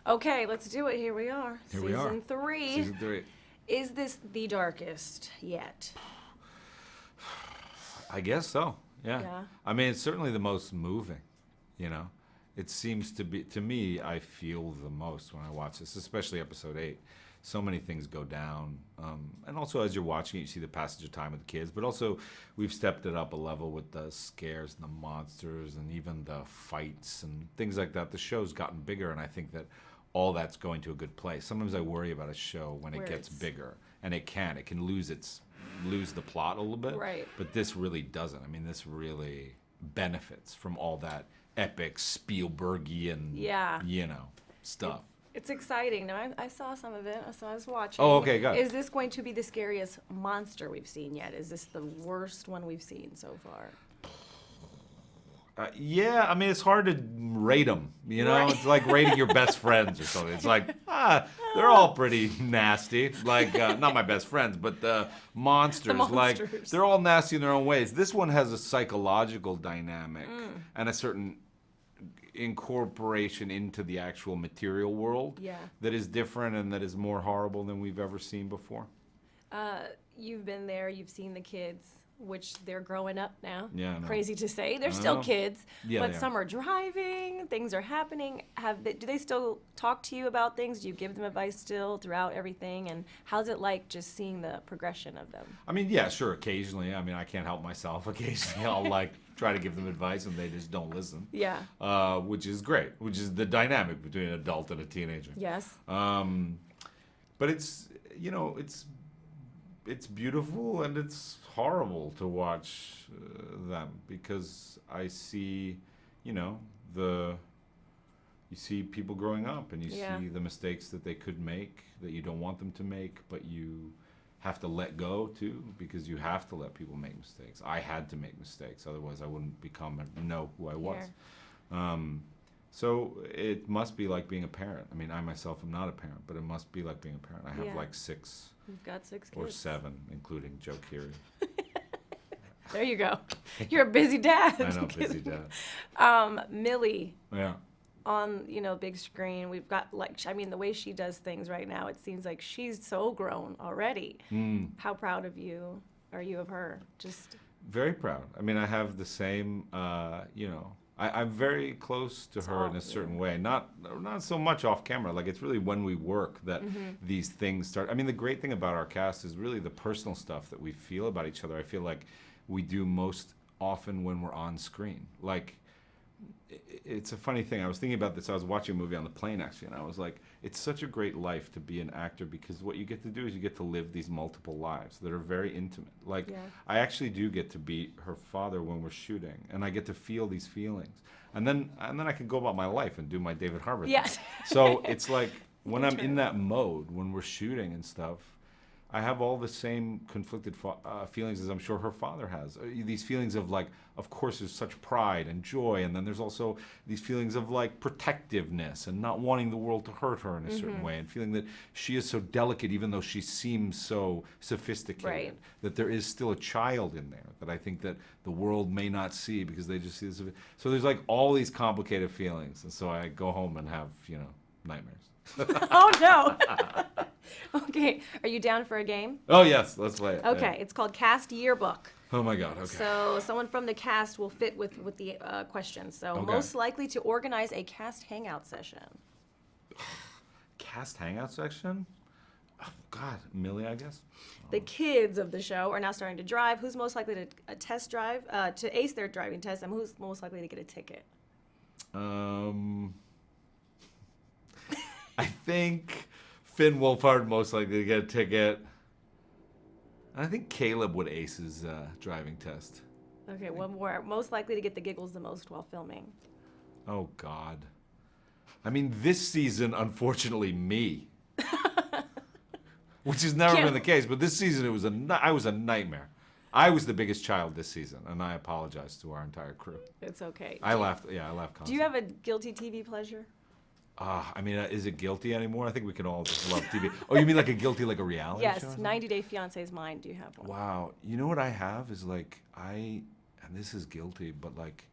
Okay, let's do it. Here we are. Here we are. Season 3. Season 3. Is this the darkest yet? I guess so. Yeah. Yeah. I mean, it's certainly the most moving, you know. It seems to be, to me, I feel the most when I watch this, especially episode 8. So many things go down. And also, as you're watching it, you see the passage of time with the kids. But also, we've stepped it up a level with the scares and the monsters and even the fights and things like that. The show's gotten bigger, and I think that all that's going to a good place. Sometimes I worry about a show when it gets bigger, and it can. It can lose the plot a little bit. Right. But this really doesn't. I mean, this really benefits from all that epic Spielbergian, stuff. It's exciting. Now, I saw some of it, so I was watching. Oh, okay, got it. Is this going to be the scariest monster we've seen yet? Is this the worst one we've seen so far? Yeah, I mean, it's hard to rate them, you know? Right. It's like rating your best friends or something. It's like, they're all pretty nasty. Like, not my best friends, but the monsters. Like, they're all nasty in their own ways. This one has a psychological dynamic and a certain incorporation into the actual material world that is different and that is more horrible than we've ever seen before. You've been there. You've seen the kids, which they're growing up now. Yeah, I know. Crazy to say. They're still kids, Yeah, but they are. some are driving. Things are happening. Do they still talk to you about things? Do you give them advice still throughout everything? And how's it like just seeing the progression of them? I mean, yeah, sure, occasionally. I mean, I can't help myself. Occasionally I'll, like, try to give them advice and they just don't listen. Yeah. Which is great, which is the dynamic between an adult and a teenager. Yes. But it's, you know, it's beautiful and it's horrible to watch them because I see, you know, you see people growing up and you see the mistakes that they could make that you don't want them to make, but you have to let go too, because you have to let people make mistakes. I had to make mistakes, otherwise I wouldn't become and know who I was. So it must be like being a parent. I mean, I myself am not a parent, but it must be like being a parent. I have like 6. You've got 6 kids. Or 7, including Joe Keery. There you go. You're a busy dad. I know, busy dad. Millie. Yeah. On, you know, big screen, we've got, like, I mean, the way she does things right now, it seems like she's so grown already. How proud are you of her? Just very proud. I mean, I have the same, you know, I'm very close to her in a certain way. Not so much off camera. Like, it's really when we work that these things start. I mean, the great thing about our cast is really the personal stuff that we feel about each other. I feel like we do most often when we're on screen. Like, it's a funny thing. I was thinking about this. I was watching a movie on the plane, actually, and I was like, it's such a great life to be an actor because what you get to do is you get to live these multiple lives that are very intimate. Like, I actually do get to be her father when we're shooting, and I get to feel these feelings. And then I can go about my life and do my David Harbour thing. Yes. So it's like when I'm in that mode, when we're shooting and stuff, I have all the same conflicted feelings as I'm sure her father has. These feelings of, like, of course, there's such pride and joy, and then there's also these feelings of, like, protectiveness and not wanting the world to hurt her in a certain way, and feeling that she is so delicate even though she seems so sophisticated, that there is still a child in there that I think that the world may not see because they just see this. So there's, like, all these complicated feelings, and so I go home and have, you know, nightmares. Oh, no. Okay, are you down for a game? Oh, yes, let's play it. Okay, it's called Cast Yearbook. Oh, my God, okay. So someone from the cast will fit with the questions. So most likely to organize a cast hangout session. Cast hangout section? Oh, God, Millie, I guess. The kids of the show are now starting to drive. Who's most likely to test drive, to ace their driving test, and who's most likely to get a ticket? I think Finn Wolfhard most likely to get a ticket. I think Caleb would ace his driving test. Okay, one more. Most likely to get the giggles the most while filming. Oh, God. I mean, this season, unfortunately, me. Which has never been the case, but this season I was a nightmare. I was the biggest child this season, and I apologize to our entire crew. It's okay. I laughed constantly. Do you have a guilty TV pleasure? I mean, is it guilty anymore? I think we can all just love TV. Oh, you mean like a guilty, like a reality show? Yes, 90 Day Fiancé's mine. Do you have one? Wow. You know what I have is like, and this is guilty, but like,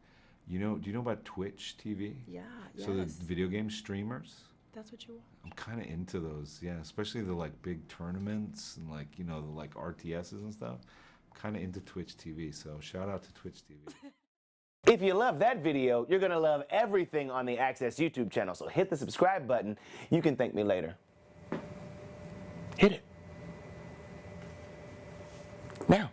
do you know about Twitch TV? Yeah, yes. So the video game streamers? That's what you watch. I'm kind of into those, yeah, especially the like big tournaments and like, you know, the like RTSs and stuff. I'm kind of into Twitch TV, so shout out to Twitch TV. If you love that video, you're going to love everything on the Access YouTube channel, so hit the subscribe button. You can thank me later. Hit it. Now.